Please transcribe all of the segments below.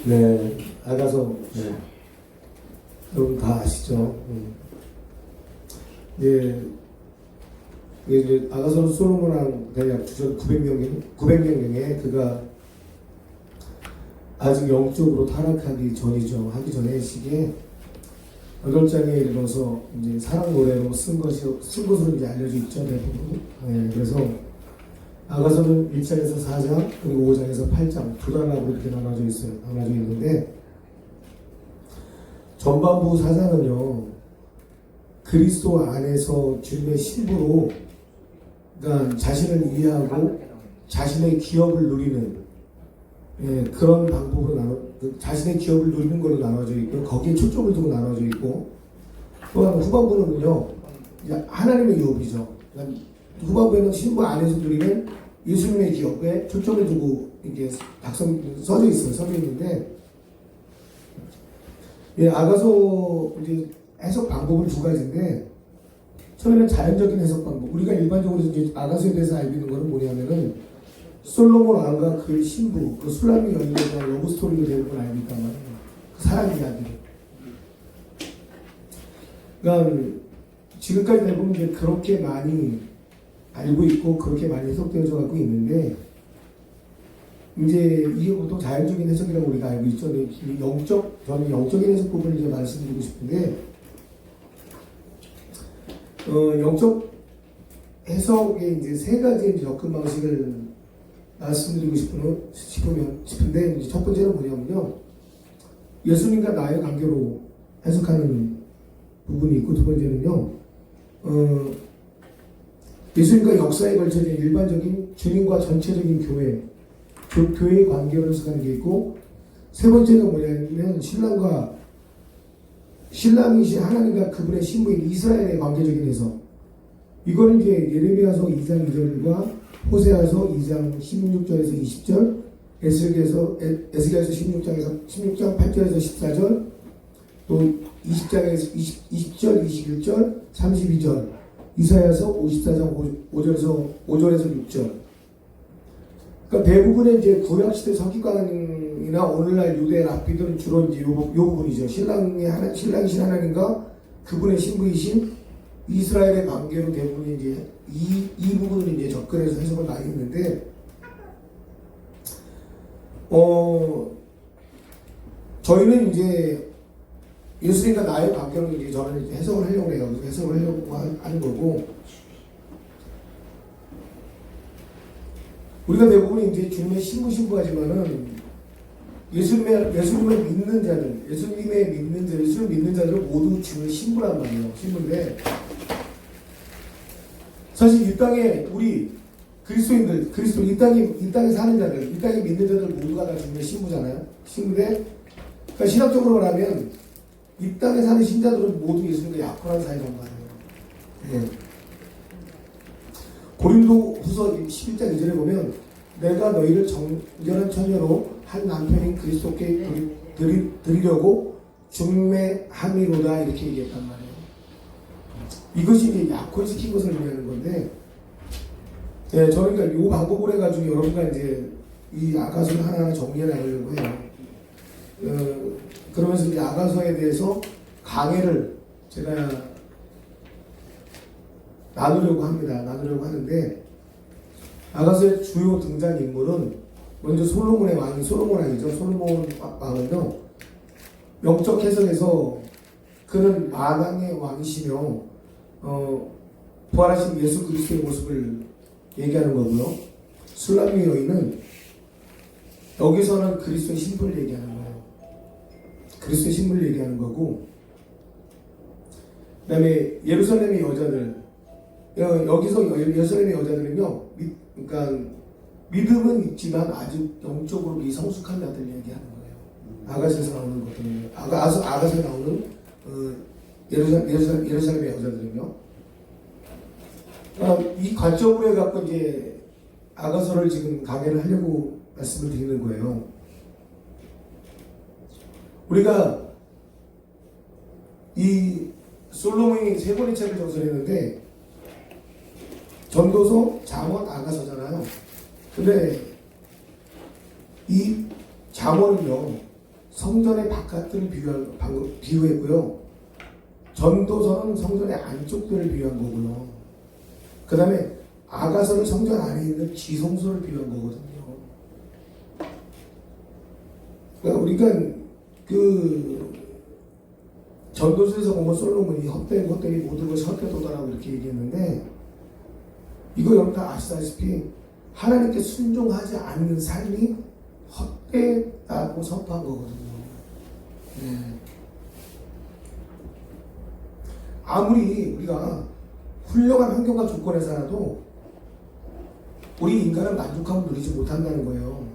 네, 아가서, 네. 여러분 다 아시죠? 예, 이제 아가서는 솔로몬왕 대략 주전 900명경에 그가 아직 영적으로 타락하기 전이죠. 하기 전의 시기에 8장에 이르러서 이제 사랑 노래로 쓴 것으로 이제 알려져 있죠, 대부분. 예, 그래서 아가서는 1장에서 4장, 그리고 5장에서 8장, 두 단락으로 이렇게 나눠져 있어요. 나눠져 있는데, 전반부 4장은요, 그리스도 안에서 주님의 신부로, 그러니까 자신을 이해하고 자신의 기업을 누리는, 예, 그런 방법으로 자신의 기업을 누리는 걸로 나눠져 있고, 거기에 초점을 두고 나눠져 있고, 또한 후반부는요, 하나님의 기업이죠. 그러니까 후반부에는 신부 안에서 누리는 예수님의 기업에 초점을 두고 이게 써져 있어요. 써져 있는데, 예, 아가서 이제 해석 방법은 두 가지인데, 처음에는 자연적인 해석 방법. 우리가 일반적으로 이제 아가서에 대해서 알고 있는 거는 뭐냐면은, 솔로몬 왕과 그의 신부, 그 술람미 여인에 대한 러브 스토리로 대부분 알고 있단 말이에요. 그 사랑 이야기를. 그러니까 지금까지 대부분 이제 그렇게 많이 알고 있고 그렇게 많이 해석되어져 갖고 있는데, 이제 이게 보통 자연적인 해석이라고 우리가 알고 있죠. 저는 영적인 해석 부분을 이제 말씀드리고 싶은데, 영적 해석의 이제 세 가지 접근 방식을 말씀드리고 싶은데, 이제 첫 번째는 뭐냐면요, 예수님과 나의 관계로 해석하는 부분이 있고, 두 번째는요, 예수님과 역사에 걸쳐진 일반적인 주님과 전체적인 교회의 관계로 해석하는 게 있고, 세 번째는 뭐냐면 신랑이신 하나님과 그분의 신부인 이스라엘의 관계적인 해석. 이거는 이제 예레미야서 2장 2절과 호세아서 2장 16절에서 20절, 에스겔서 16장 8절에서 14절, 또 20장에서 20절, 21절, 32절, 이사야서 54장 5절에서 6절. 그러니까 대부분의 이제 구약시대 서기관이나 오늘날 유대 랍비들은 주로 이제 요 부분이죠. 신랑이신 하나님과 그분의 신부이신 이스라엘의 관계로 대부분 이제 이 부분을 이제 접근해서 해석을 많이 했는데, 저희는 이제 예수님과 나의 관계로 이제 저는 이제 해석을 하려고 해요. 해석을 하려고 하는 거고, 우리가 대부분 이제 주님의 신부하지만은 예수님을 믿는 자들, 예수님을 믿는 자들은 모두 주님의 신부란 말이에요. 신부인데, 사실 이 땅에 우리 그리스도인들, 이 땅에 사는 자들, 이 땅에 믿는 자들 모두가 다 주님의 신부잖아요. 신부인데, 그러니까 신학적으로 말하면 이 땅에 사는 신자들은 모두 예수님과 약혼한 사이란 말이에요. 네. 고린도 후서 11장 2절에 보면, 내가 너희를 정결한 처녀로 한 남편인 그리스도께 드리려고 중매함이로다, 이렇게 얘기했단 말이에요. 이것이 이제 약혼시킨 것을 의미하는 건데, 예, 저는 그러니까 이 방법을 해가지고 여러분과 이제 이 아가서를 하나하나 정리해 나가려고 해요. 그러면서 이제 아가서에 대해서 강해를 제가 나누려고 하는데, 아가서의 주요 등장인물은 먼저 솔로몬 왕이죠. 솔로몬 왕은요, 영적 해석에서 그는 만왕의 왕이시며 부활하신 예수 그리스도의 모습을 얘기하는 거고요. 술람미 여인은 여기서는 그리스도의 신부를 얘기하는 거예요. 그리스도의 신부를 얘기하는 거고, 그 다음에 예루살렘의 여자들, 여기서 예루살렘의 여자들은요, 그러니까 믿음은 있지만 아직 영적으로 미성숙한 자들 얘기하는 거예요. 아가서에서 나오는 것들은요. 아가서에 나오는 예루살렘의 여자들은요. 이 관점으로 해갖고 이제 아가서를 지금 강의를 하려고 말씀을 드리는 거예요. 우리가 이 솔로몬이 세 권의 책을 정설했는데, 전도서, 잠언, 아가서잖아요. 근데 이 잠언은요, 성전의 바깥들을 비유했고요. 전도서는 성전의 안쪽들을 비유한 거고요. 그 다음에 아가서는 성전 안에 있는 지성소를 비유한 거거든요. 그러니까 우리가 그 전도서에서 보면 솔로몬이 헛되이 모든 것이 헛되도다라고 이렇게 얘기했는데, 이거 여러분 다 아시다시피 하나님께 순종하지 않는 삶이 헛되다고 선포한 거거든요. 네. 아무리 우리가 훌륭한 환경과 조건에 살아도 우리 인간은 만족함을 누리지 못한다는 거예요.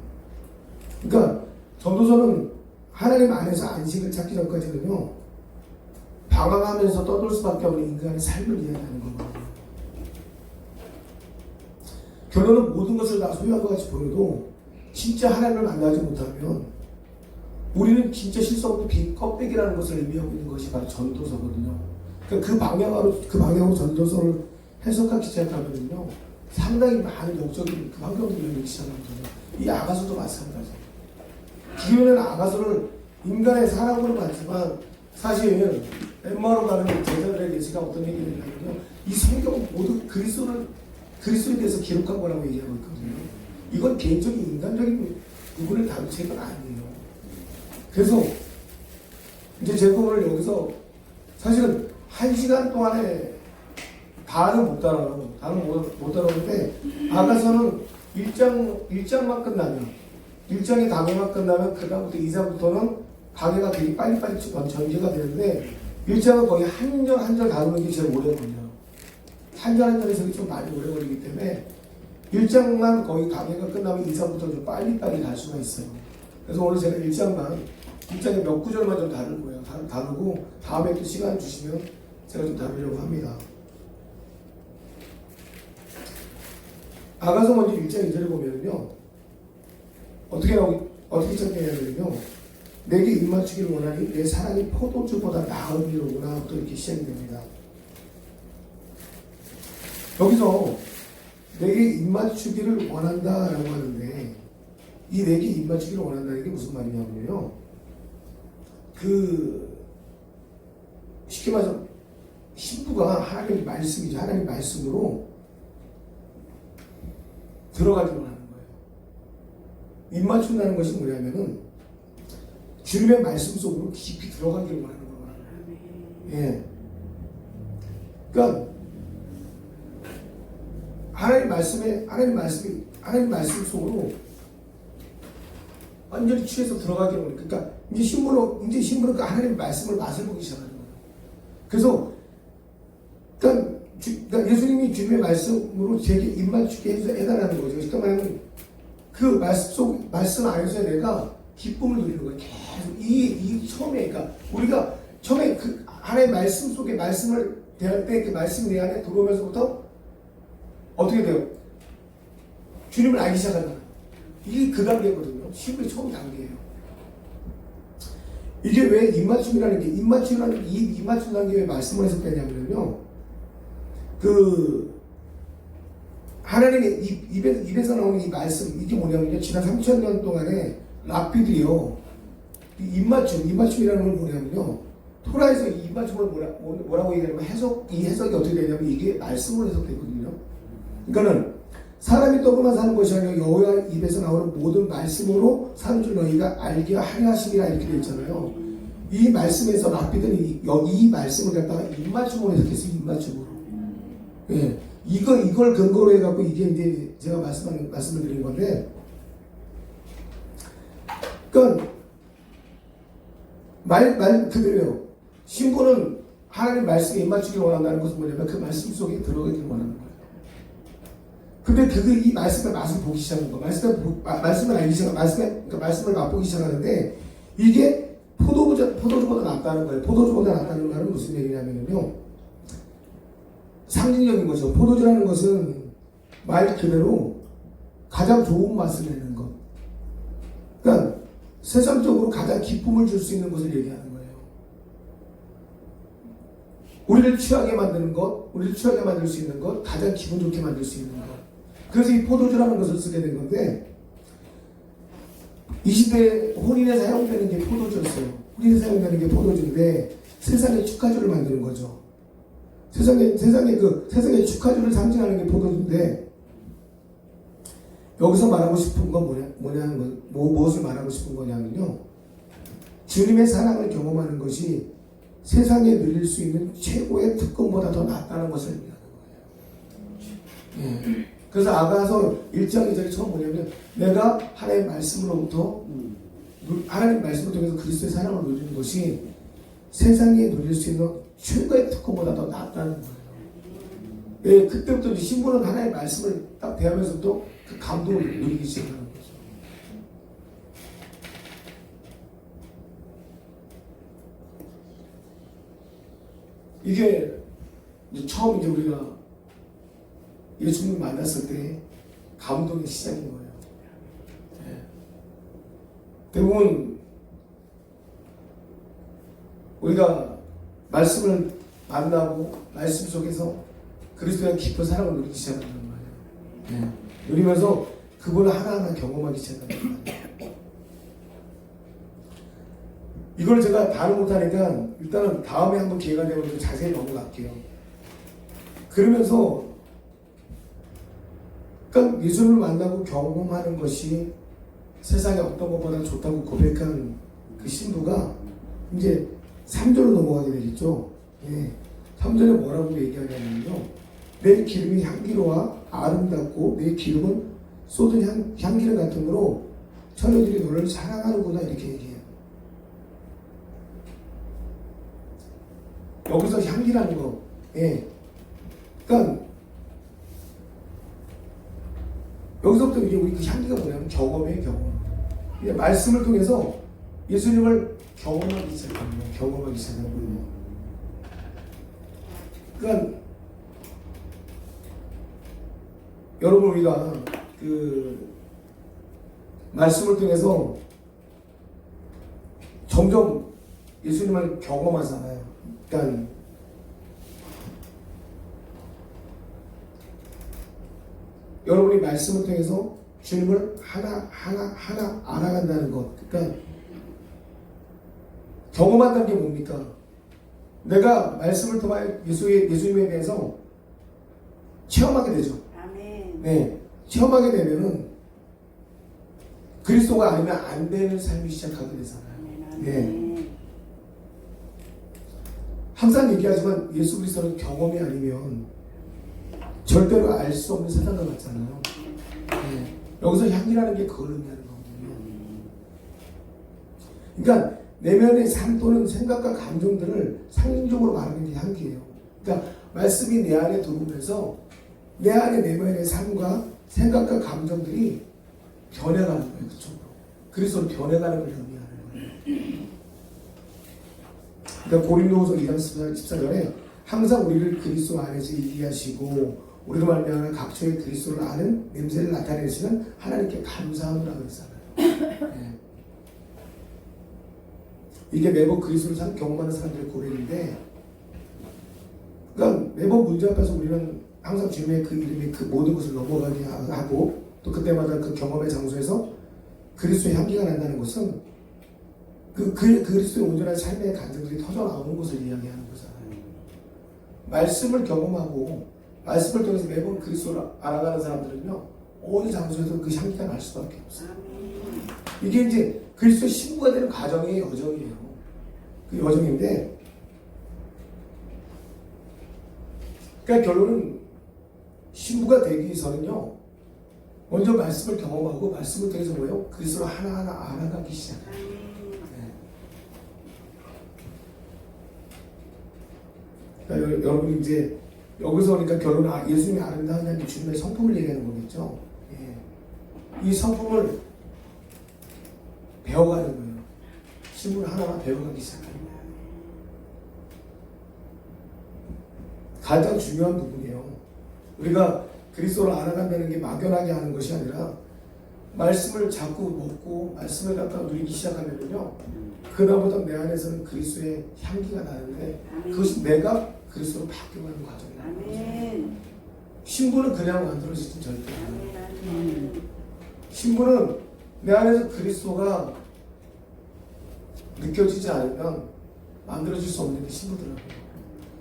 그러니까 전도서는 하나님 안에서 안식을 찾기 전까지는요, 방황하면서 떠돌 수밖에 없는 인간의 삶을 이야기하는 거거든요. 결론은 모든 것을 다 소유한 것 같이 보여도 진짜 하나님을 만나지 못하면 우리는 진짜 실속으로 빈 껍데기라는 것을 의미하고 있는 것이 바로 전도서거든요. 그러니까 그 방향으로 전도서를 해석하기 시작하면요, 상당히 많은 목적이 그 환경들이 열리기 시작하거든요. 이 아가서도 마찬가지. 기존에는 아가서를 인간의 사랑으로 봤지만 사실 엠마오로 가는 제자들의 예시가 어떤 얘기를 하냐면요, 이 성경은 모두 그리스도에 대해서 기록한 거라고 얘기하고 있거든요. 이건 개인적인 인간적인 부분을 다룬 책은 아니에요. 그래서 이제 제가 오늘 여기서 사실은 1시간 동안에 다는 못 다루는데 아가서는 1장만 끝나면, 1장의 강해만 끝나면 그 다음부터 2장부터는 강해가 되게 빨리빨리 전개가 되는데 1장은 거의 한 절 한 절 다루는 게 제일 오래 걸려요. 한 절 한 절에서 좀 많이 오래 걸리기 때문에 1장만 거의 강해가 끝나면 2장부터 좀 빨리빨리 갈 수가 있어요. 그래서 오늘 제가 1장의 몇 구절만 좀 다룰 거예요. 다루고 다음에 또 시간 주시면 제가 좀 다루려고 합니다. 아가서 먼저 1장 2절에 보면요, 어떻게 시작되냐면요, 내게 입맞추기를 원하니 내 사랑이 포도주보다 나으리로구나 또 이렇게 시작이 됩니다. 여기서 내게 입맞추기를 원한다라고 하는데, 이 내게 입맞추기를 원한다는 게 무슨 말이냐면요, 쉽게 말해서 신부가 하나님 말씀이죠. 하나님 말씀으로 들어가기를 원하는 거예요. 입맞춘다는 것이 뭐냐면은 주님의 말씀 속으로 깊이 들어가기를 원하는 거예요. 예. 그러니까 하나님 말씀 속으로 완전히 취해서 들어가기를 원해요. 그러니까 이제 신부는 그 하나님 말씀을 맛을 보기 시작하는 거예요. 그래서 그러니까 예수님이 주님의 말씀으로 제게 입맞추게 해달라는 거죠. 그러니까 말하면 그 말씀 안에서 내가 기쁨을 누리는 거예요. 계속 이 처음에, 그러니까 우리가 처음에 그 하나님의 말씀 속에 말씀을 대할 때 그 말씀이 내 안에 들어오면서부터 어떻게 돼요? 주님을 알기 시작한다. 이게 그 단계거든요. 신부의 처음 단계예요. 이게 왜 입맞춤이라는 게, 입맞춤 단계에 말씀을 해석되냐면요, 하나님의 입에서 나오는 이 말씀, 이게 뭐냐면요, 지난 3000년 동안에 랍비들이요, 입맞춤이라는 걸 뭐냐면요, 토라에서 이 입맞춤을 뭐라고 얘기하냐면 이 해석이 어떻게 되냐면 이게 말씀으로 해석되거든요. 그러니까는 사람이 떡으로만 사는 것이 아니라 여호와 입에서 나오는 모든 말씀으로 사는 줄 너희가 알게 하려 하심이라 이렇게 되어 있잖아요. 이 말씀에서 랍비들이 이 말씀을 갖다가 입맞춤으로 해석했어요. 입맞춤으로. 예. 이걸 근거로 해갖고 이게 이제 제가 말씀을 드린 건데, 그러니까 말 그대로요. 신부는 하나님 말씀에 입맞추기를 원한다는 것은 뭐냐면 그 말씀 속에 들어가기를 원하는 거예요. 근데 이 말씀의 맛을 보기 시작하는 거, 말씀을 알기 시작, 그러니까 말씀을 맛보기 시작하는데 이게 포도주보다 낫다는 거예요. 포도주보다 낫다는 말은 무슨 얘기냐면요, 상징적인 거죠. 포도주라는 것은 말 그대로 가장 좋은 맛을 내는 것. 그러니까 세상적으로 가장 기쁨을 줄 수 있는 것을 얘기하는 거예요. 우리를 취하게 만드는 것, 우리를 취하게 만들 수 있는 것, 가장 기분 좋게 만들 수 있는 것. 그래서 이 포도주라는 것을 쓰게 된 건데, 이 시대에 혼인에 사용되는 게 포도주 우리 세상에 가는 게 포도주인데 세상의 축하주를 만드는 거죠. 세상의 축하주를 상징하는 게 포도주인데 여기서 말하고 싶은 건 무엇을 말하고 싶은 거냐면요. 주님의 사랑을 경험하는 것이 세상에 누릴 수 있는 최고의 특권보다 더 낫다는 것을 의미하는 거예요. 예. 그래서 아가서 1장 2절이 처음 뭐냐면 내가 하나님의 말씀으로부터 하나님 말씀을 통해서 그리스도의 사랑을 누리는 것이 세상에 누릴 수 있는 최고의 특권보다 더 낫다는 거예요. 예, 그때부터 신부는 하나님의 말씀을 딱 대하면서 또 그 감동을 누리기 시작하는 거죠. 이게 처음 우리가 예수님을 만났을 때 감동의 시작인 거예요. 예. 대부분 우리가 말씀을 만나고 말씀 속에서 그리스도의 깊은 사랑을 누리기 시작하는 거예요. 예. 누리면서 그걸 하나하나 경험하기 시작하는 거예요. 이걸 제가 다른 못하니까 일단은 다음에 한번 기회가 되면 좀 자세히 넘어갈게요. 그러면서 그러니까 예수님을 만나고 경험하는 것이 세상에 어떤 것보다 좋다고 고백한 그 신부가 이제 3절로 넘어가게 되겠죠. 예. 3절에 뭐라고 얘기하냐면요. 내 기름이 향기로와 아름답고 내 기름은 쏟은 향기를 같으므로 처녀들이 너를 사랑하는구나 이렇게 얘기해요. 여기서 향기라는 거. 예. 그러니까 여기서부터 이제 우리 그 향기가 뭐냐면 경험이에요, 경험. 이제 말씀을 통해서 예수님을 경험하기 시작하는 거예요. 경험하기 시작하는 거예요. 그러니까 여러분 우리가 그 말씀을 통해서 점점 예수님을 경험하잖아요. 그러니까 여러분이 말씀을 통해서 주님을 하나 알아간다는 것. 그러니까 경험한다는 게 뭡니까? 내가 말씀을 통하여 예수님에 대해서 체험하게 되죠. 아멘. 네, 체험하게 되면은 그리스도가 아니면 안 되는 삶이 시작하게 되잖아요. 아멘. 네. 항상 얘기하지만 예수 그리스도는 경험이 아니면 절대로 알 수 없는 세상과 같잖아요. 네. 여기서 향기라는 게 그걸 의미하는 거거든요. 그러니까 내면의 삶 또는 생각과 감정들을 상징적으로 말하는 게 향기예요. 그러니까 말씀이 내 안에 들어오면서 내 안에 내면의 삶과 생각과 감정들이 변해가는 거예요. 그쪽으로. 그리스도로 변해가는 걸 의미하는 거예요. 그러니까 고린도후서 2장 14절에 항상 우리를 그리스도 안에서 이기하시고 우리로 말미암아 각처의 그리스도를 아는 냄새를 나타내시는 하나님께 감사함이라고 했잖아요. 네. 이게 매번 그리스도를 경험하는 사람들의 고백인데, 그러니까 매번 문제 앞에서 우리는 항상 주님의 그 이름이 그 모든 것을 넘어가게 하고 또 그때마다 그 경험의 장소에서 그리스도의 향기가 난다는 것은 그 그리스도의 온전한 삶의 간증들이 터져 나오는 것을 이야기하는 거잖아요. 말씀을 경험하고 말씀을 통해서 매번 그리스도를 알아가는 사람들은요, 어느 장소에서 그 향기가 날 수밖에 없어요. 이게 이제 그리스도의 신부가 되는 과정의 여정이에요. 그 여정인데, 그러니까 결론은 신부가 되기 위해서는요, 먼저 말씀을 경험하고 말씀을 통해서 뭐예요? 그리스도를 하나하나 알아가기 시작해요. 네. 그러니까 여러분 이제 여기서 그러니까 결론은 예수님이 아름다운 주님의 성품을 얘기하는 거겠죠. 예. 이 성품을 배워가는 거예요. 신부를 하나하나 배워가기 시작합니다. 가장 중요한 부분이에요. 우리가 그리스도를 알아간다는 게 막연하게 하는 것이 아니라 말씀을 자꾸 먹고 말씀을 갖다가 누리기 시작하면요, 그다음부터 내 안에서는 그리스도의 향기가 나는데 그것이 내가 그리스도로 바뀌어가는 과정이에요. 신부는 그냥 만들어지진 절대 않아요. 신부는 내 안에서 그리스도가 느껴지지 않으면 만들어질 수 없는 게 신부더라고요.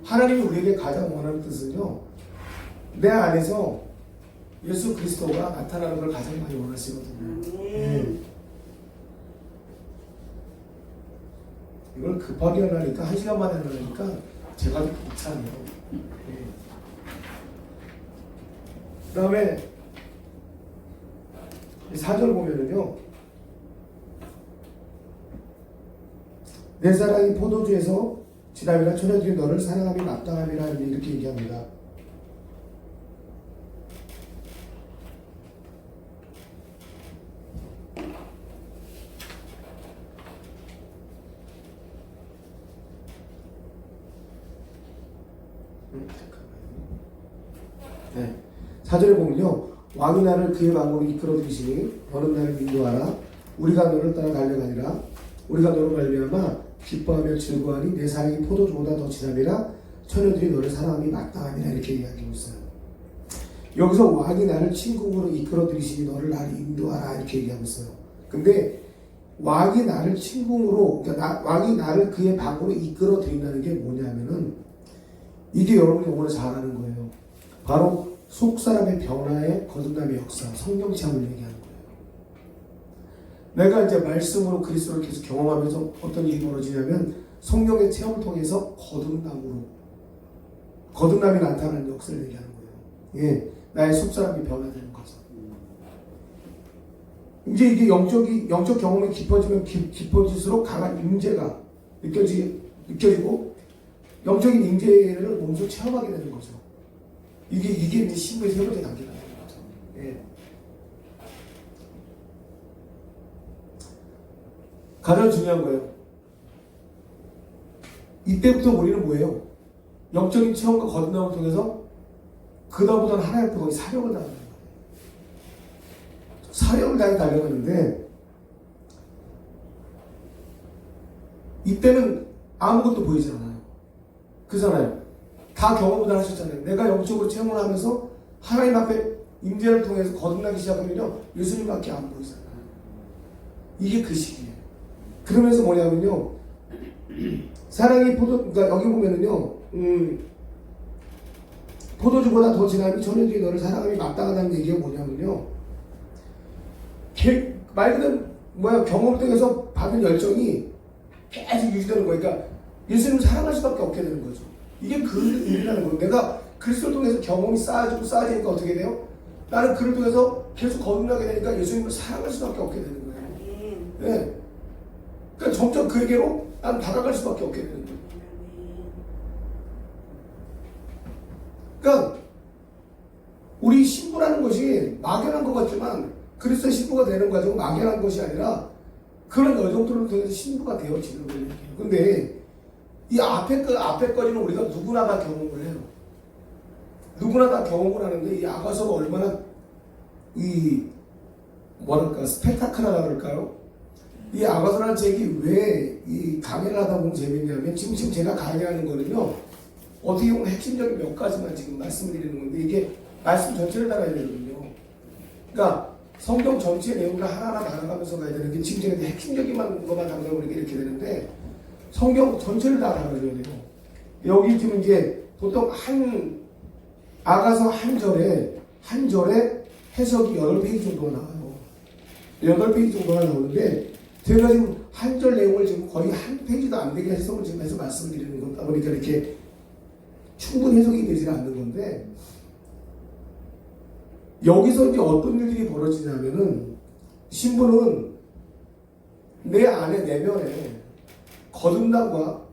하나님이 우리에게 가장 원하는 뜻은요, 내 안에서 예수 그리스도가 나타나는 걸 가장 많이 원하시거든요. 이걸 급하게 하려니까 1시간 만에 하려니까 제가 좀 벅차네요. 그 다음에 4절 보면은요, 내 사랑이 포도주에서 지나미라 처녀들이 너를 사랑함이 마땅함이라 이렇게 얘기합니다. 네. 4절에 보면요, 왕이 나를 그의 방으로 이끌어 들이시니 너는 나를 인도하라. 우리가 너를 따라 달려가니라. 우리가 너로 말미암아 기뻐하며 즐거워하니 내 사랑이 포도주보다 더 진함이라 처녀들이 너를 사랑함이 마땅함이라 이렇게 이야기하고 있어요. 여기서 왕이 나를 친궁으로 이끌어 들이시니 너를 나를 인도하라 이렇게 얘기하고 있어요. 근데 왕이 나를 친궁으로, 그러니까 왕이 나를 그의 방으로 이끌어 들인다는 게 뭐냐면은, 이게 여러분이 오늘 잘 아는 거예요. 바로 속사람의 변화의 거듭남의 역사, 성령 체험을 얘기하는 거예요. 내가 이제 말씀으로 그리스도를 계속 경험하면서 어떤 일이 벌어지냐면 성령의 체험을 통해서 거듭남이 나타나는 역사를 얘기하는 거예요. 예, 나의 속사람이 변화되는 거죠. 이제 이게 영적 경험이 깊어지면 깊어질수록 강한 임재가 느껴지고 영적인 임재를 몸소 체험하게 되는 거죠. 이게 이제 신부의 세 번째 단계가 되는 거죠. 예. 가장 중요한 거예요. 이때부터 우리는 뭐예요? 영적인 체험과 거듭남을 통해서 그다음부터는 하나님 앞에 거의 사력을 다하는 거예요. 사력을 다해 달려가는데, 이때는 아무것도 보이지 않아요. 그잖아요. 다 경험을 다 하셨잖아요. 내가 영적으로 체험을 하면서 하나님 앞에 임재를 통해서 거듭나기 시작하면요, 예수님밖에 안 보이잖아요. 이게 그 시기예요. 그러면서 뭐냐면요, 사랑이 그러니까 여기 보면은요, 포도주보다 더 진함이 처녀들이 너를 사랑함이 마땅하다는 얘기가 뭐냐면요, 말 그대로 경험을 통해서 받은 열정이 계속 유지되는 거예요. 그러니까 예수님을 사랑할 수밖에 없게 되는 거죠. 이게 그 일이라는 거예요. 내가 그리스도를 통해서 경험이 쌓아지니까 어떻게 돼요? 나는 그를 통해서 계속 거듭나게 되니까 예수님을 사랑할 수밖에 없게 되는 거예요. 네. 그러니까 점점 그에게로 난 다가갈 수밖에 없게 되는 거예요. 그러니까 우리 신부라는 것이 막연한 것 같지만 그리스도의 신부가 되는 과정은 막연한 것이 아니라 그런 여정들을 통해서 신부가 되어지는 거예요. 근데 이 앞에 거리는 우리가 누구나 다 경험을 해요. 누구나 다 경험을 하는데 이 아가서가 얼마나 스펙타클하다 그럴까요? 이 아가서라는 책이 왜 이 강의를 하다 보면 재밌냐면 지금 제가 강의하는 거는요, 어떻게 보면 핵심적인 몇 가지만 지금 말씀드리는 건데 이게 말씀 전체를 따라야 되거든요. 그러니까 성경 전체의 내용을 하나하나 다뤄가면서 가야 되는 게 지금 제가 핵심적인 것만 담당을 이렇게 되는데 성경 전체를 다 다뤄야 돼요. 여기 지금 이제 보통 아가서 한 절에 해석이 8페이지 정도가 나와요. 8페이지 정도가 나오는데 제가 지금 한 절 내용을 지금 거의 한 페이지도 안 되게 해석을 지금 해서 말씀드리는 거다 보니까 이렇게 충분히 해석이 되지 않는 건데, 여기서 이제 어떤 일들이 벌어지냐면은 신부는 내 안에 내면에 거듭남과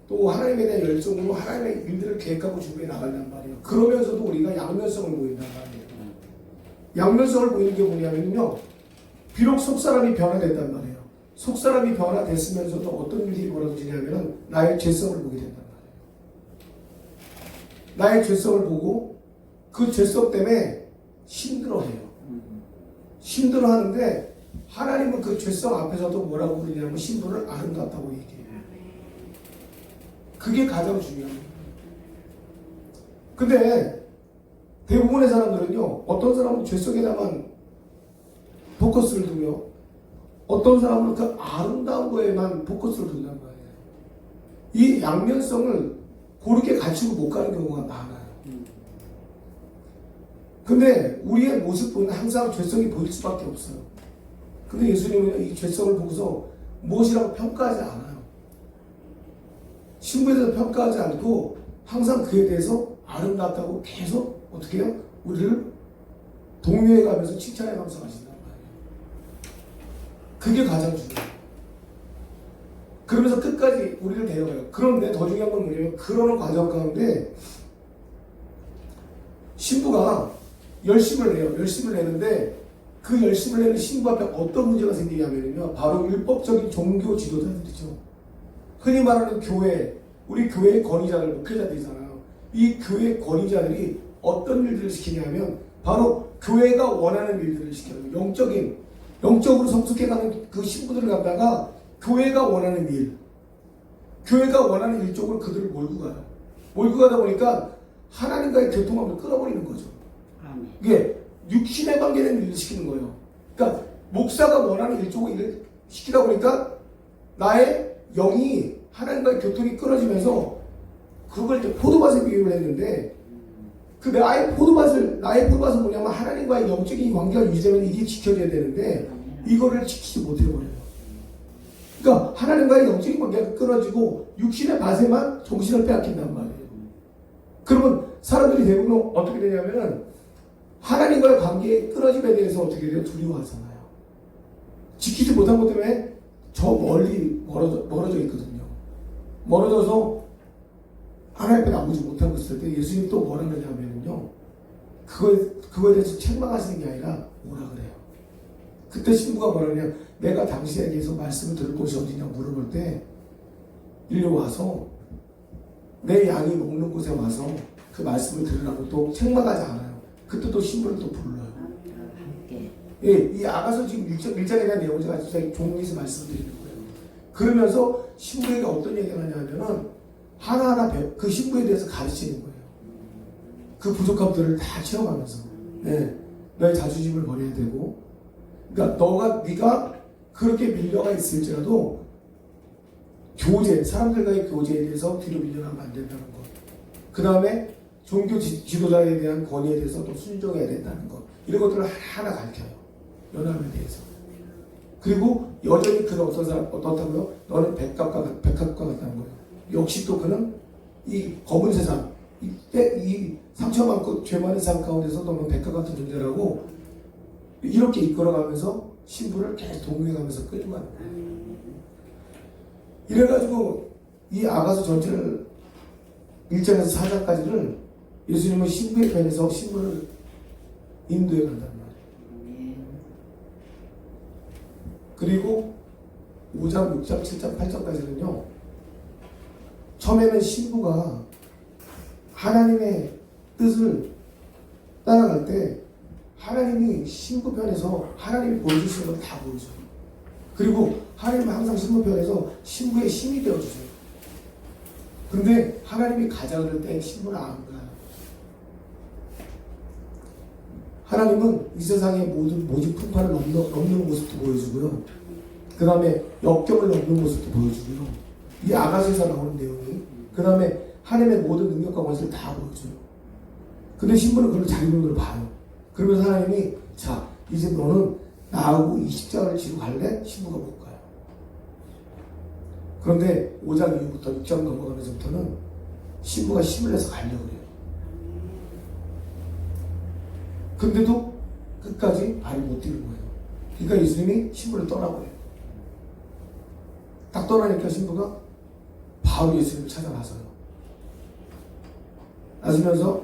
또 하나님에 대한 열정으로 하나님의 일들을 계획하고 준비해 나간단 말이에요. 그러면서도 우리가 양면성을 보인단 말이에요. 양면성을 보이는 게 뭐냐면요, 비록 속사람이 변화됐단 말이에요. 속사람이 변화됐으면서도 어떤 일이 벌어지냐면은 나의 죄성을 보게 된단 말이에요. 나의 죄성을 보고 그 죄성 때문에 힘들어해요. 힘들어하는데 하나님은 그 죄성 앞에서도 뭐라고 부르냐면 신부를 아름답다고 얘기해요. 그게 가장 중요합니다. 근데 대부분의 사람들은요, 어떤 사람은 죄성에다만 포커스를 두며 어떤 사람은 그 아름다운 거에만 포커스를 둔단 말이에요. 이 양면성을 고르게 갖추고 못 가는 경우가 많아요. 근데 우리의 모습은 항상 죄성이 보일 수밖에 없어요. 근데 예수님은 이 죄성을 보고서 무엇이라고 평가하지 않아요. 신부에 대해서 평가하지 않고 항상 그에 대해서 아름답다고 계속 어떻게 해요? 우리를 동요해 가면서 칭찬해 가면서 가신단 말이에요. 그게 가장 중요해요. 그러면서 끝까지 우리를 데려가요. 그런데 더 중요한 건 뭐냐면 그러는 과정 가운데 신부가 열심을 내요. 열심을 내는데 그 열심을 내는 신부 앞에 어떤 문제가 생기냐면요. 바로 율법적인 종교 지도자들이죠. 흔히 말하는 교회, 우리 교회의 권위자들, 목회자들이잖아요. 이 교회 권위자들이 어떤 일들을 시키냐면 바로 교회가 원하는 일들을 시켜요. 영적으로 성숙해가는 그 신부들을 갖다가 교회가 원하는 일, 교회가 원하는 일 쪽으로 그들을 몰고 가요. 몰고 가다 보니까 하나님과의 교통함을 끊어버리는 거죠. 이게 육신에 관계된 일을 시키는 거예요. 그러니까 목사가 원하는 일 쪽으로 일을 시키다 보니까 나의 영이 하나님과의 교통이 끊어지면서 그걸 이제 포도밭에 비유를 했는데 그 나의 포도밭은 뭐냐면 하나님과의 영적인 관계가 유지되면 이게 지켜져야 되는데 이거를 지키지 못해버려요. 그러니까 하나님과의 영적인 관계가 끊어지고 육신의 밭에만 정신을 빼앗긴단 말이에요. 그러면 사람들이 대부분 어떻게 되냐면은 하나님과의 관계의 끊어짐에 대해서 어떻게 돼요? 두려워하잖아요. 지키지 못한 것 때문에 저 멀리 멀어져 있거든요. 멀어져서 하나님 앞에 나오지 못하고 있을 때 예수님이 또 뭐라 그러냐면요. 그거에 대해서 책망하시는 게 아니라 뭐라 그래요. 그때 신부가 뭐라 그러냐. 내가 당신에게서 말씀을 들을 곳이 어디냐 물어볼 때 일로 와서 내 양이 먹는 곳에 와서 그 말씀을 들으라고 또 책망하지 않아요. 그때 또 신부를 또 불러요. 예, 이 아가서 지금 1장에 대한 내용을 제가 종류에서 말씀드리는 거예요. 그러면서 신부에게 어떤 얘기를 하냐면은 하나하나 그 신부에 대해서 가르치는 거예요. 그 부족함들을 다 채워가면서 예, 너의 자존심을 버려야 되고 그러니까 네가 그렇게 밀려가 있을지라도 사람들과의 교제에 대해서 뒤로 밀려나면 안 된다는 것. 그 다음에 종교 지도자에 대한 권위에 대해서 또 순종해야 된다는 것. 이런 것들을 하나하나 가르쳐요. 연합에 대해서. 그리고 여전히 그는 어떻다고요? 너는 백합과 같다는 거예요. 역시 또 그는 이 검은 세상, 이 상처 많고 죄 많은 세상 가운데서 너는 백합 같은 존재라고 이렇게 이끌어가면서 신부를 계속 동요해가면서 끌고 가는 거예요. 이래가지고 이 아가서 전체를 1장에서 4장까지를 예수님은 신부의 편에서 신부를 인도해 간단 말이에요. 그리고 5장, 6장, 7장, 8장까지는요. 처음에는 신부가 하나님의 뜻을 따라갈 때 하나님이 신부 편에서 하나님이 보여주시는 걸 다 보여줘요. 그리고 하나님은 항상 신부 편에서 신부의 힘이 되어주세요. 그런데 하나님이 가자 그럴 때 신부는 안 가요. 하나님은 이 세상의 모든 풍파를 넘는 모습도 보여주고요. 그 다음에 역경을 넘는 모습도 보여주고요. 이 아가서에서 나오는 내용이 그 다음에 하나님의 모든 능력과 권세를 다 보여줘요. 근데 신부는 그걸 자기 눈으로 봐요. 그러면서 하나님이 자 이제 너는 나하고 이 십자가를 지고 갈래? 신부가 못 가요. 그런데 5장 이후부터 6장 넘어가면서부터는 신부가 힘을 내서 가려고 해요. 근데도 끝까지 발을 못 뛰는 거예요. 그러니까 예수님이 신부를 떠나버려요. 딱 떠나니까 신부가 바로 예수님을 찾아가서요. 나서면서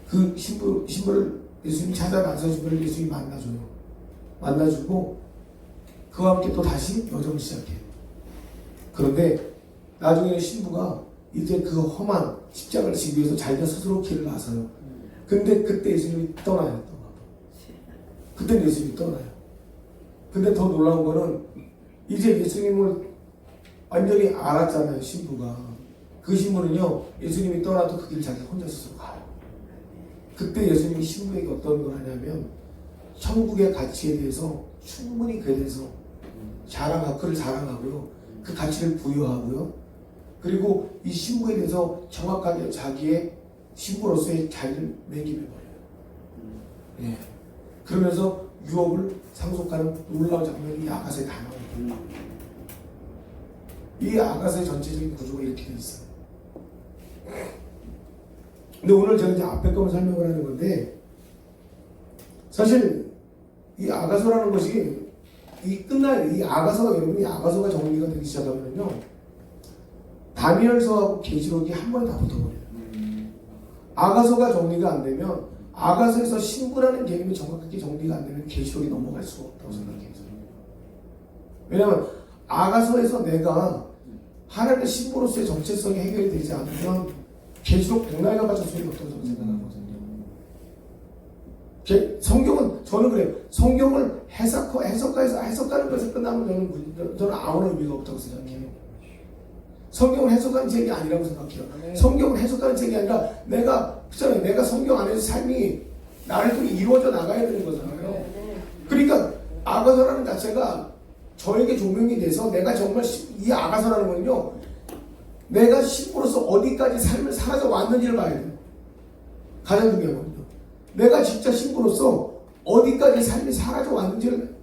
그 신부를 예수님이 찾아가서 신부를 예수님이 만나줘요. 만나주고 그와 함께 또 다시 여정을 시작해요. 그런데 나중에 신부가 이제 그 험한 십자가를 지기 위해서 자기가 스스로 길을 나서요. 근데 그때 예수님이 떠나요. 그때 예수님이 떠나요. 근데 더 놀라운 거는 이제 예수님을 완전히 알았잖아요. 신부가. 그 신부는요. 예수님이 떠나도 그 길 자기 혼자 스스로 가요. 그때 예수님이 신부에게 어떤 걸 하냐면 천국의 가치에 대해서 충분히 그에 대해서 그를 자랑하고요. 그 가치를 부여하고요. 그리고 이 신부에 대해서 정확하게 자기의 신부로서의 자리를 매김해버려요. 예. 그러면서 유업을 상속하는 놀라운 장면이 이 아가서에 다 나옵니다. 이 아가서의 전체적인 구조가 이렇게 되어 있어요. 근데 오늘 제가 이제 앞에 것만 설명을 하는 건데, 사실 이 아가서라는 것이 이 아가서가 여러분이 아가서가 정리가 되기 시작하면요, 다니엘서하고 계시록이 한 번에 다 붙어버려요. 아가서가 정리가 안 되면, 아가서에서 신부라는 개념이 정확하게 정리가 안 되면 계시록이 넘어갈 수가 없다고 생각해요. 왜냐하면 아가서에서 내가 하나님의 신부로서의 정체성이 해결이 되지 않으면 계시록 백날가 봐서 소용이 없다고 저는 생각하거든요. 성경은, 저는 그래요. 성경을 해석하는 것에서 끝나면 저는 아무런 의미가 없다고 생각해요. 성경을 해석하는 책이 아니라고 생각해요. 성경을 해석하는 책이 아니라 내가 성경 안에서 삶이 나를 통해 이루어져 나가야 되는 거잖아요. 그러니까 아가서라는 자체가 저에게 조명이 돼서 내가 정말 이 아가서라는 건요, 내가 신부로서 어디까지 삶을 살아서 왔는지를 봐야 돼요. 가장 중요한 건요. 내가 진짜 신부로서 어디까지 삶이 살아져 왔는지를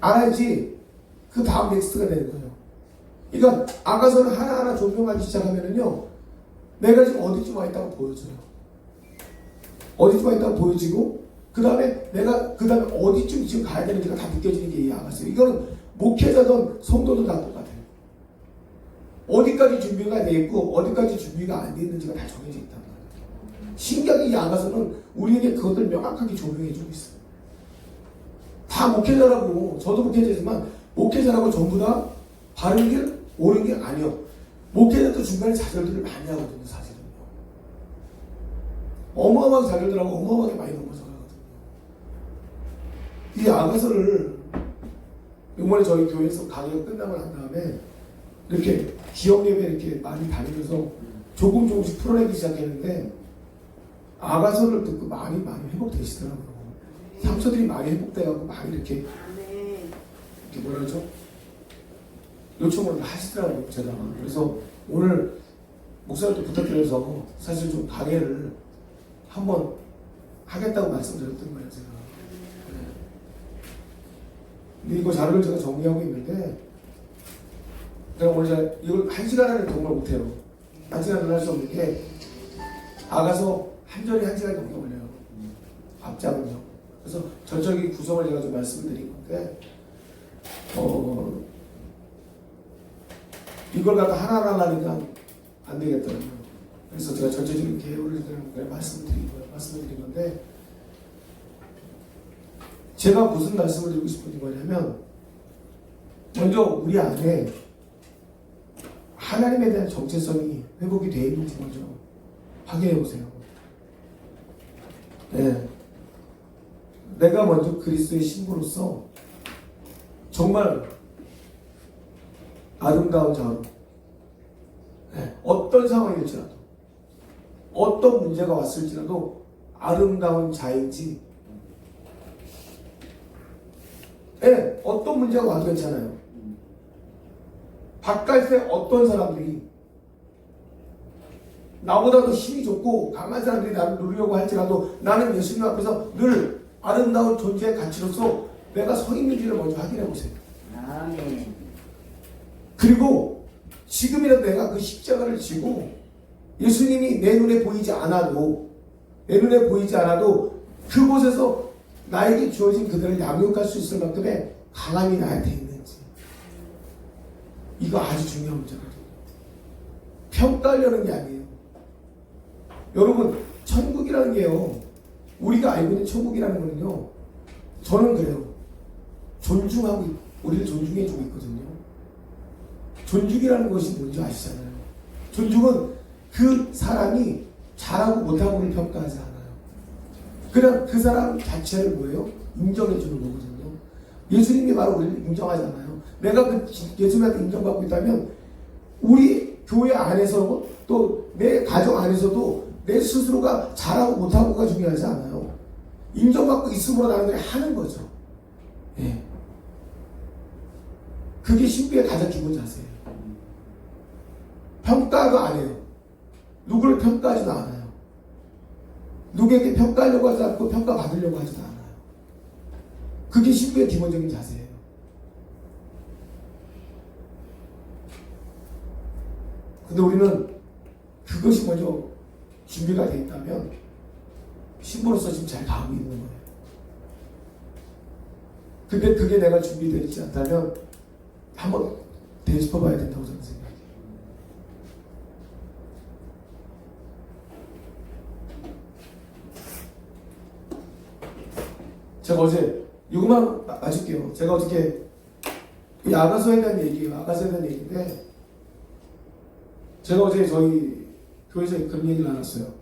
알아야지 그 다음 넥스트가 되는 거예요. 그러니까 아가서를 하나하나 조명하기 시작하면은요, 내가 지금 어디쯤 와 있다고 보여져요. 어디쯤 와 있다고 보여지고, 그 다음에 어디쯤 지금 가야 되는지가 다 느껴지는 게 이 아가서예요. 이거는 목회자든 성도든 다 똑같아요. 어디까지 준비가 돼 있고 어디까지 준비가 안 돼 있는지가 다 정해져 있단 말이에요. 신기하게 이 아가서는 우리에게 그것을 명확하게 조명해 주고 있어요. 다 목회자라고, 저도 목회자지만 목회자라고 전부 다 바른 길, 옳은 길 아니요. 목회자도 중간에 좌절들을 많이 하거든요, 사실은요. 어마어마하게 좌절들하고 어마어마하게 많이 넘어서 가거든요. 이 아가서를 이번에 저희 교회에서 강의가 끝나고 난 다음에 이렇게 기업 예배 이렇게 많이 다니면서 조금씩 풀어내기 시작했는데, 아가서를 듣고 많이 회복되시더라고요. 상처들이 많이 회복돼가지고 많이 이렇게 뭐라 그러죠? 요청을 하시더라고요, 제가. 그래서 오늘 목사님도 부탁드려서 사실 좀 강의를 한번 하겠다고 말씀드렸던 거예요, 제가. 근데 이거 자료를 제가 정리하고 있는데, 제가 오늘 이걸 1시간 안에 정말 못해요. 1시간 안에 할 수 없는 게, 아가서 한 절이 1시간 정도 걸려요. 앞장은요. 그래서 전적인 구성을 제가 좀 말씀드린 건데, 이걸 갖다 하나하나 하니까 안 되겠더라고요. 그래서 제가 전체적인 개요를 말씀드린 건데, 제가 무슨 말씀을 드리고 싶은 거냐면, 먼저 우리 안에 하나님에 대한 정체성이 회복이 되어 있는지 먼저 확인해 보세요. 네. 내가 먼저 그리스도의 신부로서 정말 아름다운 자로, 네, 어떤 상황일지라도, 어떤 문제가 왔을지라도 아름다운 자인지, 네, 어떤 문제가 와도 괜찮아요. 바깥에 어떤 사람들이 나보다 더 힘이 좋고 강한 사람들이 나를 누리려고 할지라도 나는 예수님 앞에서 늘 아름다운 존재의 가치로서 내가 서 있는지를 먼저 확인해 보세요. 아멘. 그리고 지금이라도 내가 그 십자가를 지고 예수님이 내 눈에 보이지 않아도 그곳에서 나에게 주어진 그들을 양육할 수 있을 만큼의 강함이 나한테 있는지, 이거 아주 중요한 문제거든요. 평가하려는 게 아니에요. 여러분, 천국이라는 게요, 우리가 알고 있는 천국이라는 거는요, 저는 그래요. 우리를 존중해주고 있거든요. 존중이라는 것이 뭔지 아시잖아요. 존중은 그 사람이 잘하고 못하고를 평가하지 않아요. 그냥 그 사람 자체를 뭐예요? 인정해주는 거거든요. 예수님이 바로 우리를 인정하잖아요. 내가 그 예수님한테 인정받고 있다면 우리 교회 안에서 또 내 가정 안에서도 내 스스로가 잘하고 못하고가 중요하지 않아요. 인정받고 있음으로 나는 그냥 하는 거죠. 예. 그게 신부의 가장 기본 자세예요. 평가도 안 해요. 누구를 평가하지도 않아요. 누구에게 평가하려고 하지 않고 평가받으려고 하지도 않아요. 그게 신부의 기본적인 자세예요. 근데 우리는 그것이 먼저 준비가 되어 있다면 신부로서 지금 잘 가고 있는 거예요. 근데 그게 내가 준비되어 있지 않다면 한번 되짚어 봐야 된다고 저는 생각해요. 제가 어제 이거만 맞을게요. 제가 어저께 아가서에 대한 얘기예요. 아가서에 대한 얘기인데 제가 어제 저희 교회에서 그런 얘기를 나눴어요.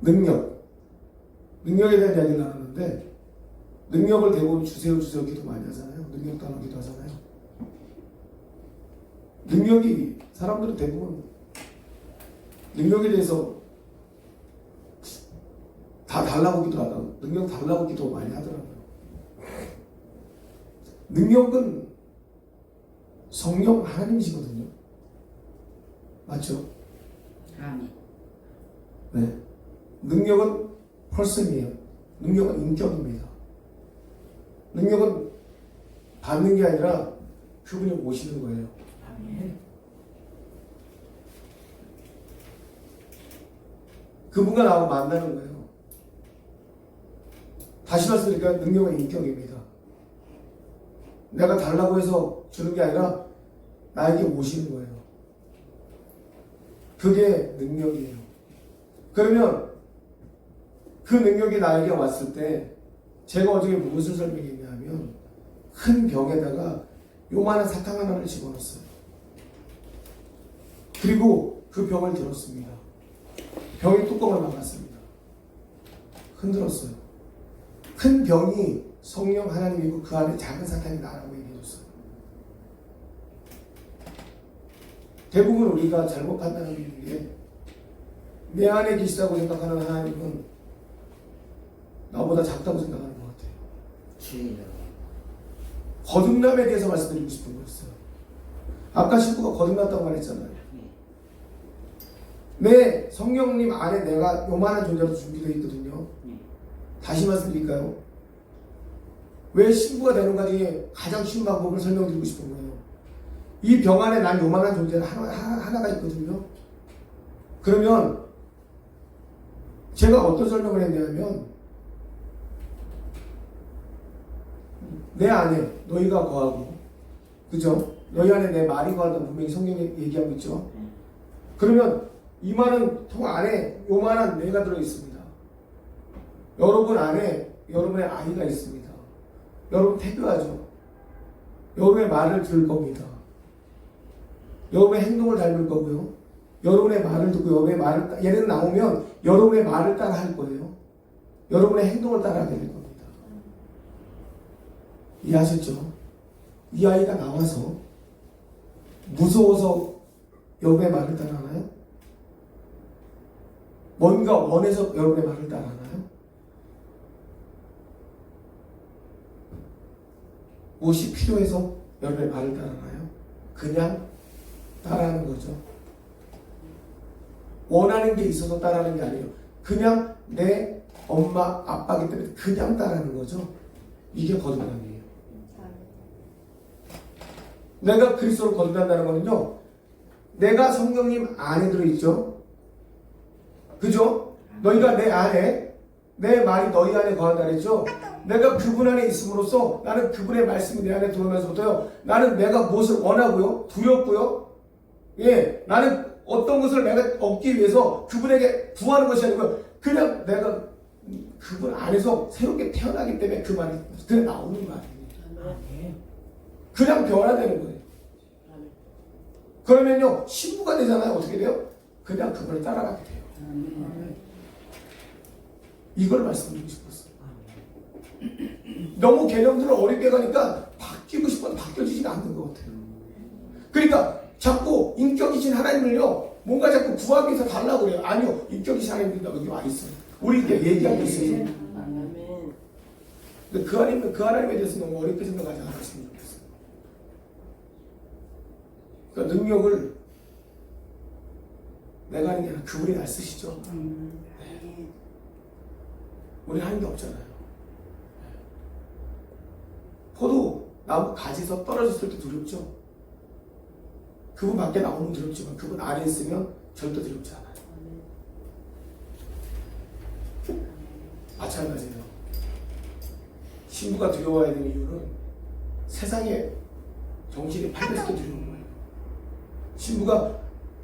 능력에 대한 이야기를 나눴는데 능력을 대부분 주세요 기도 많이 하잖아요. 능력 달라 기도 하잖아요. 능력이 사람들은 대부분 능력에 대해서 다 달라고 기도하다가 능력 달라고 기도 많이 하더라고요. 능력은 성령 하나님이시거든요. 맞죠? 아멘. 네. 능력은 펄슨이에요. 능력은 인격입니다. 능력은 받는 게 아니라 그분이 오시는 거예요. 아멘. 그분과 나하고 만나는 거예요. 다시 말씀드리니까 능력은 인격입니다. 내가 달라고 해서 주는 게 아니라 나에게 오시는 거예요. 그게 능력이에요. 그러면 그 능력이 나에게 왔을 때 제가 어저께 무엇을 설명했냐면 큰 병에다가 요만한 사탕 하나를 집어넣었어요. 그리고 그 병을 들었습니다. 병의 뚜껑을 막았습니다. 흔들었어요. 큰 병이 성령 하나님이고 그 안에 작은 사탄이 나라고 얘기해줬어요. 대부분 우리가 잘못 판단하고 있는 게 내 안에 계시다고 생각하는 하나님은 나보다 작다고 생각하는 것 같아요. 주의요. 거듭남에 대해서 말씀드리고 싶은 거였어요. 아까 신부가 거듭났다고 말했잖아요. 내 성령님 안에 내가 요만한 존재로 준비되어 있거든요. 다시 말씀드릴까요? 왜 신부가 되는 과정에 가장 쉬운 방법을 설명드리고 싶은 거예요. 이 병 안에 난 요만한 존재가 하나가 있거든요. 그러면 제가 어떤 설명을 했냐면 내 안에 너희가 거하고 그죠? 너희 안에 내 말이 거한다고 분명히 성경에 얘기하고 있죠. 그러면 이만한 통 안에 요만한 내가 들어있습니다. 여러분 안에 여러분의 아이가 있습니다. 여러분 태교하죠. 여러분의 말을 들을 겁니다. 여러분의 행동을 닮을 거고요. 여러분의 말을 듣고 여러분의 말을 얘는 나오면 여러분의 말을 따라 할 거예요. 여러분의 행동을 따라하게 될 겁니다. 이해하셨죠? 이 아이가 나와서 무서워서 여러분의 말을 따라하나요? 뭔가 원해서 여러분의 말을 따라하나요? 무엇이 필요해서 여러분의 말을 따라하나요? 그냥 따라하는 거죠. 원하는 게 있어서 따라하는 게 아니에요. 그냥 내 엄마, 아빠기 때문에 그냥 따라하는 거죠. 이게 거듭남이에요. 내가 그리스도로 거듭난다는 거는요. 내가 성령님 안에 들어있죠. 그죠? 너희가 내 안에, 내 말이 너희 안에 거한다 그랬죠. 내가 그분 안에 있음으로써 나는 그분의 말씀이 내 안에 들어오면서부터요. 나는 내가 무엇을 원하고요. 두렵고요. 예, 나는 어떤 것을 내가 얻기 위해서 그분에게 구하는 것이 아니고 그냥 내가 그분 안에서 새롭게 태어나기 때문에 그 말이 그냥 나오는 거 아니에요. 그냥 변화되는 거예요. 그러면요 신부가 되잖아요. 어떻게 돼요? 그냥 그분을 따라가게 돼요. 이걸 말씀드리고 싶었어요. 너무 개념들을 어렵게 가니까 바뀌고 싶어도 바뀌어지지가 않는 것 같아요. 그러니까 자꾸 인격이신 하나님을요 뭔가 자꾸 구하기 위해서 달라고 그래요. 아니요, 인격이신 하나님이 여기 와 있어요. 우리 이렇게 얘기하고 있어요. 아멘. 근데 그 하나님에 대해서 너무 어렵게 생각하지 않았으면 좋겠어요. 그러니까 능력을 내가 하는 게 아니라 그분이 날 쓰시죠. 우리 하는 게 없잖아요. 포도 나무 가지에서 떨어졌을 때 두렵죠. 그분 밖에 나오면 두렵지만 그분 안에 있으면 절대 두렵지 않아요. 마찬가지예요. 신부가 두려워야 되는 이유는 세상에 정신이 팔렸을 때 두려운 거예요. 신부가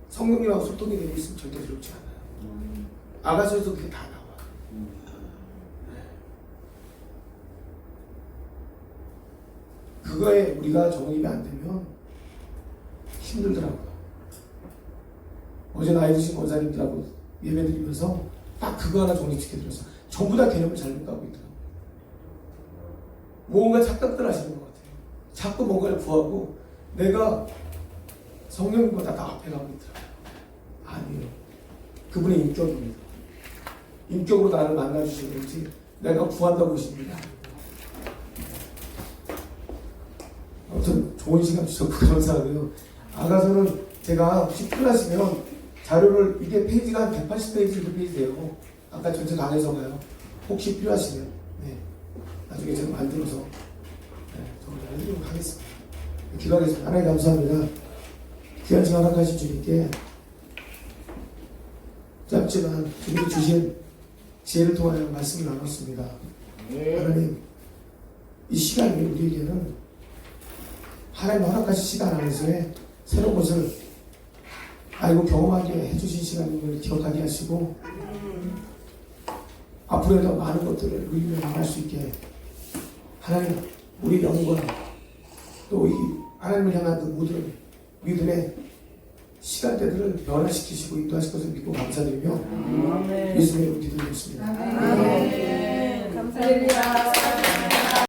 성령님하고 소통이 되고 있으면 절대 두렵지 않아요. 아가서에서 그게 다 나와요. 그거에 우리가 정립이 안 되면 힘들더라고요. 어제 나이 드신 원사님들하고 예배드리면서 딱 그거 하나 정립시켜드렸어요. 전부 다 개념을 잘못 가고 있더라고요. 뭔가 착각들 하시는 것 같아요. 자꾸 뭔가를 구하고 내가 성령님보다 더 앞에 가고 있더라고요. 아니에요. 그분의 인격입니다. 인격으로 나를 만나주시는 거지 내가 구한다고 하십니다. 아무튼 좋은 시간 주셔서 감사하고요. 아가서는 제가 혹시 필요하시면 자료를 이게 페이지가 한 180페이지 그 페이지예요. 아까 전체 강해서 가요. 혹시 필요하시면 네. 나중에 제가 만들어서 정리를 해드리도록 하겠습니다. 기도하겠습니다. 하나님 감사합니다. 귀한 시간 허락하신 주님께 짧지만 주님이 주신 지혜를 통하여 말씀을 나눴습니다. 하나님 이 시간이 우리에게는 하나님 허락하신 시간 안에서의 새로운 것을 알고 경험하게 해주신 시간임을 기억하게 하시고 앞으로도 많은 것들을 누리며 나갈 수 있게 하나님 우리 영과 또 이 하나님을 향한 그 모든 믿음의 시간대들을 변화시키시고 인도하실 것을 믿고 감사드리며 예수님의 이름 기도드렸습니다. 아멘. 감사합니다.